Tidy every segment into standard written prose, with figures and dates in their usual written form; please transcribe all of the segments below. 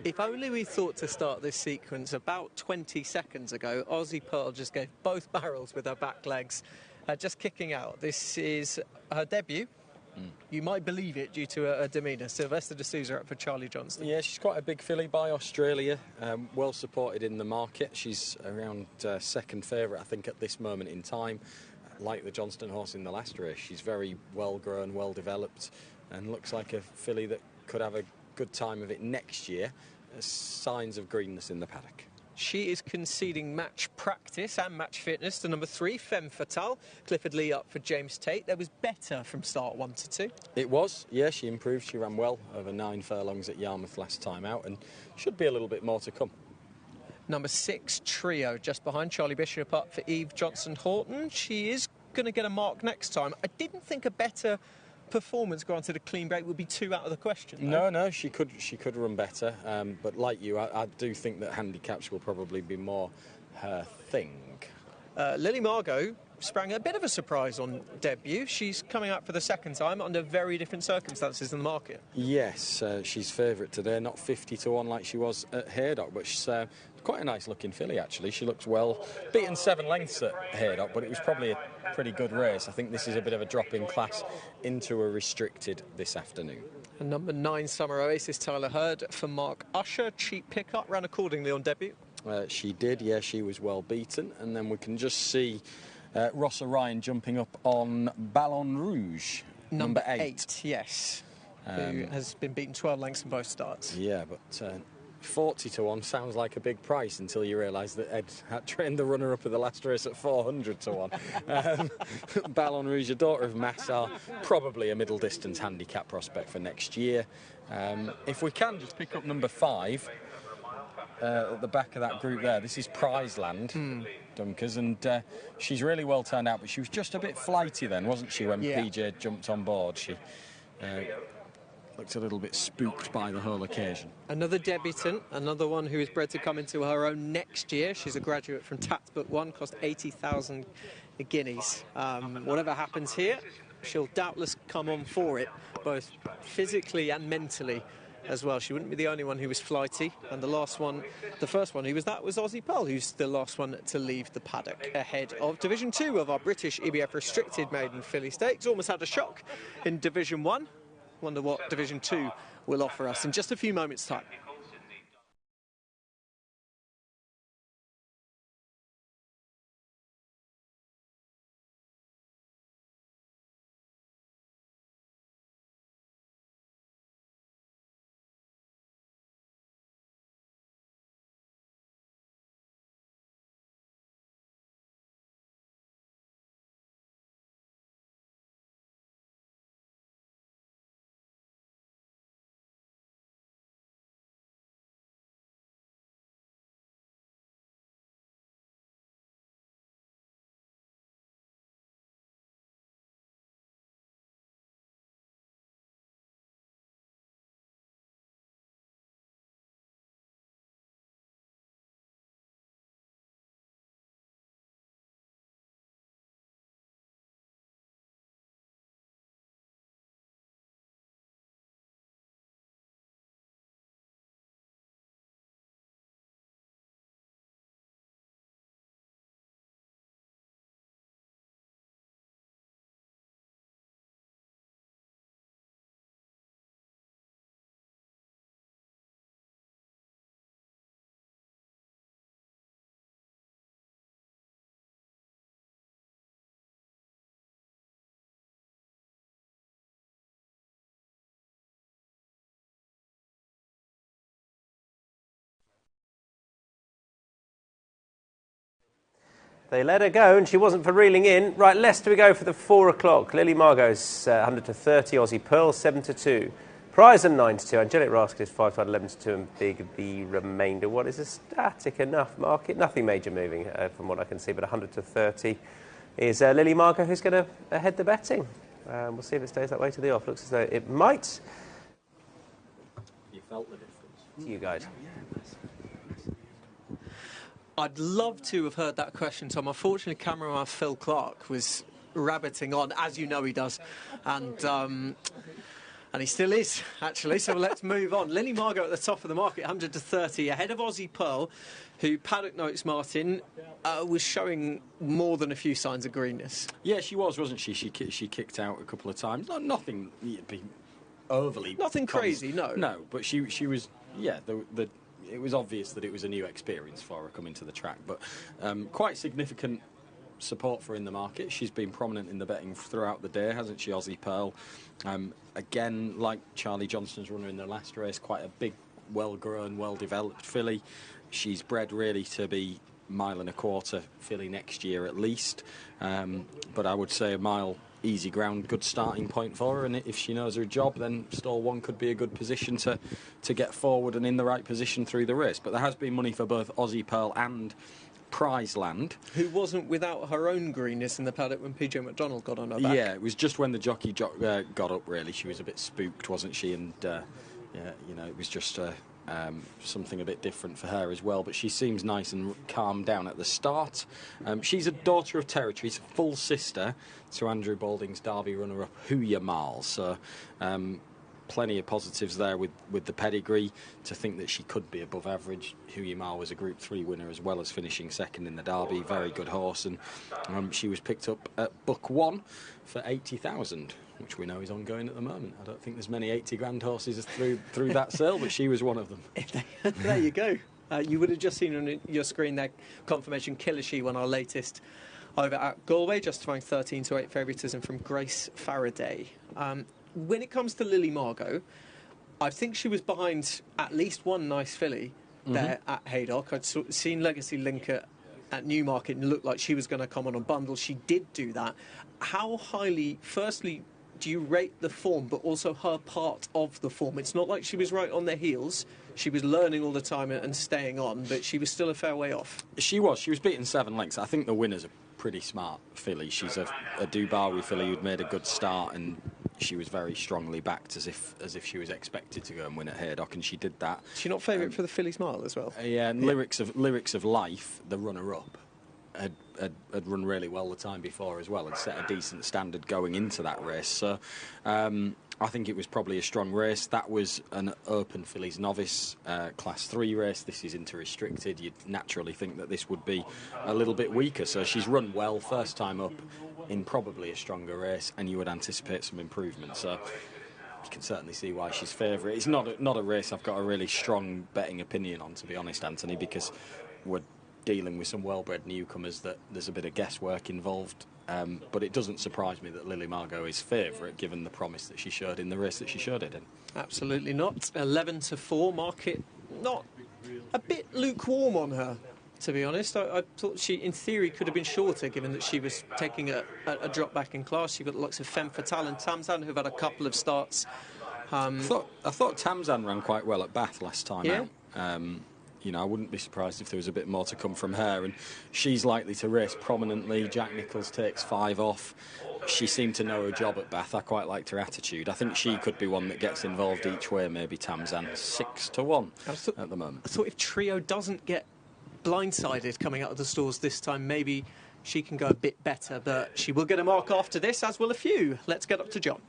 If only we thought to start this sequence about 20 seconds ago. Aussie Pearl just gave both barrels with her back legs, just kicking out. This is her debut. You might believe it due to her demeanour. Sylvester de Souza up for Charlie Johnston. Yeah, she's quite a big filly by Australia, well supported in the market. She's around second favourite, I think, at this moment in time. Like the Johnston horse in the last race, she's very well grown, well developed, and looks like a filly that could have a good time of it next year. There's signs of greenness in the paddock. She is conceding match practice and match fitness to number 3, Femme Fatale. Clifford Lee up for James Tate. There was better from start 1 to 2. It was, yeah, she improved. She ran well over 9 furlongs at Yarmouth last time out, and should be a little bit more to come. Number 6, Trio, just behind Charlie Bishop up for Eve Johnson-Horton. She is going to get a mark next time. I didn't think a better performance, granted a clean break, would be 2 out of the question, though. No, she could run better, but like you, I do think that handicaps will probably be more her thing. Lily Margot sprang a bit of a surprise on debut. She's coming out for the second time under very different circumstances in the market. Yes, she's favourite today, not 50 to 1 like she was at Haydock, but she's quite a nice looking filly actually. She looks well, beaten 7 lengths at Haydock, but it was probably a pretty good race. I think this is a bit of a drop in class into a restricted this afternoon. And number 9, Summer Oasis, Tyler Hurd for Mark Usher. Cheap pickup, ran accordingly on debut. She did, yeah, she was well beaten. And then we can just see Ross O'Ryan jumping up on Ballon Rouge, number 8. Yes, who has been beaten 12 lengths in both starts. Yeah, but 40 to 1 sounds like a big price until you realise that Ed had trained the runner-up of the last race at 400 to 1. Ballon Rouge, a daughter of Massar, probably a middle-distance handicap prospect for next year. If we can just pick up number 5 at the back of that group there, this is Prizeland, Dunkers, and she's really well turned out, but she was just a bit flighty then, wasn't she, when PJ jumped on board? She looked a little bit spooked by the whole occasion. Another debutant, another one who is bred to come into her own next year. She's a graduate from Tats Book 1, cost 80,000 guineas. Whatever happens here, she'll doubtless come on for it, both physically and mentally as well. She wouldn't be the only one who was flighty, and the first one who was that was Aussie Pearl, who's the last one to leave the paddock ahead of Division 2 of our British EBF Restricted Maiden Filly Stakes. Almost had a shock in Division 1. Wonder what Division 2 will offer us in just a few moments' time. They let her go, and she wasn't for reeling in. Right, Leicester we go for the 4 o'clock. Lily Margot's 100 to 30, Aussie Pearl 7 to 2. Prize and 9 to 2. Angelic Rascal is 5 to 11 to 2, and Big the remainder. What is a static enough market? Nothing major moving from what I can see, but 100 to 30 is Lily Margot, who's going to head the betting. We'll see if it stays that way to the off. Looks as though it might. You felt the difference. You guys. I'd love to have heard that question, Tom. Unfortunately, cameraman Phil Clark was rabbiting on, as you know he does. And And he still is, actually, so let's move on. Lily Margot at the top of the market, 100 to 30, ahead of Aussie Pearl, who Paddock Notes Martin was showing more than a few signs of greenness. Yeah, she was, wasn't she? She kicked out a couple of times. Nothing overly... Nothing crazy, no. No, but she was... Yeah, it was obvious that it was a new experience for her coming to the track, but quite significant support for in the market. She's been prominent in the betting throughout the day, hasn't she, Aussie Pearl? Again, like Charlie Johnston's runner in the last race, quite a big, well-grown, well-developed filly. She's bred really to be mile and a quarter filly next year at least, but I would say a mile easy ground, good starting point for her, and if she knows her job, then stall one could be a good position to get forward and in the right position through the race. But there has been money for both Aussie Pearl and Prize Land, who wasn't without her own greenness in the paddock when PJ McDonald got on her back. Yeah, it was just when the jockey got up, really. She was a bit spooked, wasn't she? And yeah, you know, it was just something a bit different for her as well. But she seems nice and calmed down at the start. She's a daughter of territory, she's a full sister to Andrew Balding's Derby runner-up Hooya Mal. So plenty of positives there with the pedigree to think that she could be above average. Hooya Mal was a Group 3 winner as well as finishing second in the Derby. Very good horse, and she was picked up at Buck 1 for 80,000, which we know is ongoing at the moment. I don't think there's many 80 grand horses through that sale, but she was one of them. There you go. You would have just seen on your screen there confirmation Killer She won our latest over at Galway, justifying 13 to 8 favouritism from Grace Faraday. When it comes to Lily Margot, I think she was behind at least one nice filly there at Haydock. I'd seen Legacy Link at Newmarket and looked like she was going to come on a bundle. She did do that. How highly, firstly, do you rate the form, but also her part of the form? It's not like she was right on their heels. She was learning all the time and staying on, but she was still a fair way off. She was beaten 7 lengths. I think the winner's a pretty smart filly. She's a Dubarry filly who'd made a good start, and she was very strongly backed as if she was expected to go and win at Haydock, and she did that. Is she not favourite for the Filly's Mile as well? Yeah, and Lyrics of Life, the runner-up, had run really well the time before as well and set a decent standard going into that race. So I think it was probably a strong race. That was an Open Fillies Novice Class 3 race. This is inter-restricted. You'd naturally think that this would be a little bit weaker. So she's run well first time up in probably a stronger race, and you would anticipate some improvement. So you can certainly see why she's favourite. It's not a race I've got a really strong betting opinion on, to be honest, Anthony, because we're dealing with some well-bred newcomers that there's a bit of guesswork involved. But it doesn't surprise me that Lily Margot is favourite, given the promise that she showed in the race that she showed it in. Absolutely not. 11 to 4, market not a bit lukewarm on her, to be honest. I thought she, in theory, could have been shorter, given that she was taking a drop back in class. You've got the likes of Femme Fatale and Tamzan, who've had a couple of starts. I thought Tamzan ran quite well at Bath last time out. You know, I wouldn't be surprised if there was a bit more to come from her, and she's likely to race prominently. Jack Nicholls takes 5 off. She seemed to know her job at Bath. I quite liked her attitude. I think she could be one that gets involved each way, maybe Tamzan. 6 to 1 at the moment. I thought if Trio doesn't get blindsided coming out of the stalls this time, maybe she can go a bit better, but she will get a mark after this, as will a few. Let's get up to John.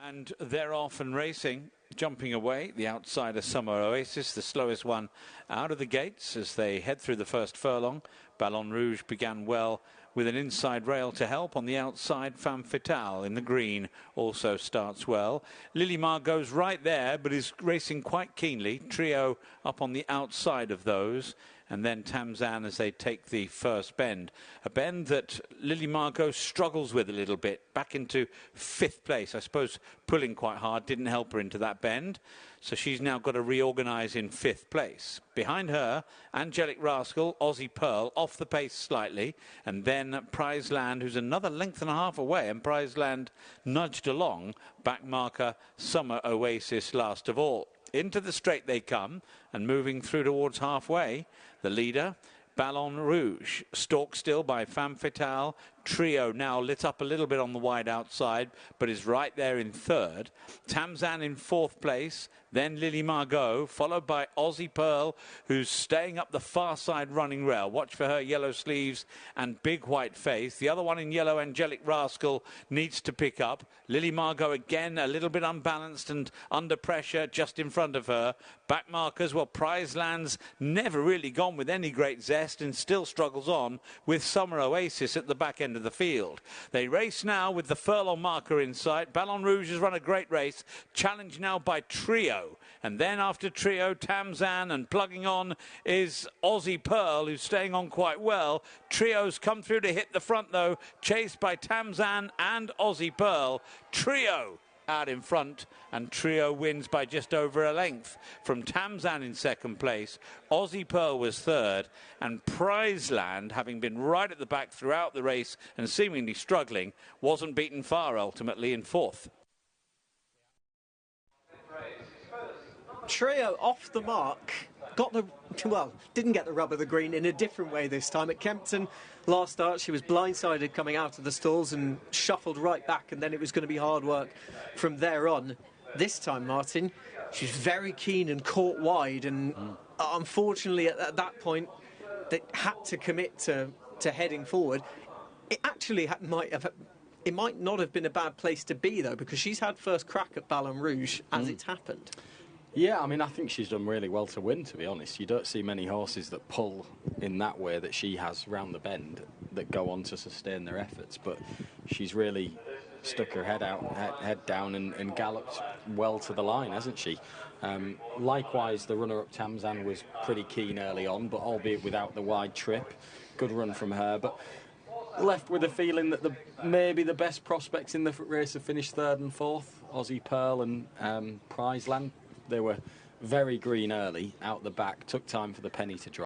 And they're off and racing. Jumping away, the outsider Summer Oasis, the slowest one out of the gates as they head through the first furlong. Ballon Rouge began well with an inside rail to help. On the outside, Femme Fatale in the green also starts well. Lily Margot's right there, but is racing quite keenly. Trio up on the outside of those. And then Tamzan as they take the first bend. A bend that Lily Margot struggles with a little bit. Back into 5th place. I suppose pulling quite hard didn't help her into that bend. So she's now got to reorganise in 5th place. Behind her, Angelic Rascal, Aussie Pearl, off the pace slightly. And then Prize Land, who's another length and a half away. And Prize Land nudged along. Back marker, Summer Oasis last of all. Into the straight they come, and moving through towards halfway, the leader, Ballon Rouge, stalked still by Femme Fatale, Trio now lit up a little bit on the wide outside, but is right there in third. Tamzan in fourth place. Then Lily Margot, followed by Aussie Pearl, who's staying up the far side running rail. Watch for her yellow sleeves and big white face. The other one in yellow, Angelic Rascal, needs to pick up. Lily Margot again a little bit unbalanced and under pressure just in front of her. Back markers, well, Prize Land's never really gone with any great zest and still struggles on with Summer Oasis at the back end of the field. They race now with the furlong marker in sight. Ballon Rouge has run a great race, challenged now by Trio. And then after Trio, Tamzan, and plugging on is Aussie Pearl, who's staying on quite well. Trio's come through to hit the front, though, chased by Tamzan and Aussie Pearl. Trio out in front, and Trio wins by just over a length from Tamzan in second place. Aussie Pearl was third, and Prize Land, having been right at the back throughout the race and seemingly struggling, wasn't beaten far ultimately in fourth. Trio off the mark, didn't get the rub of the green in a different way this time. At Kempton last start, she was blindsided coming out of the stalls and shuffled right back, and then it was going to be hard work from there on. This time, Martin, she's very keen and caught wide, and unfortunately at that point they had to commit to heading forward. It actually it might not have been a bad place to be, though, because she's had first crack at Ballon Rouge as it's happened. Yeah, I mean, I think she's done really well to win, to be honest. You don't see many horses that pull in that way that she has round the bend that go on to sustain their efforts, but she's really stuck her head down and galloped well to the line, hasn't she? Likewise, the runner-up Tamzan was pretty keen early on, but albeit without the wide trip. Good run from her, but left with a feeling that maybe the best prospects in the race have finished third and fourth, Aussie Pearl and Prize Land. They were very green early, out the back, took time for the penny to drop.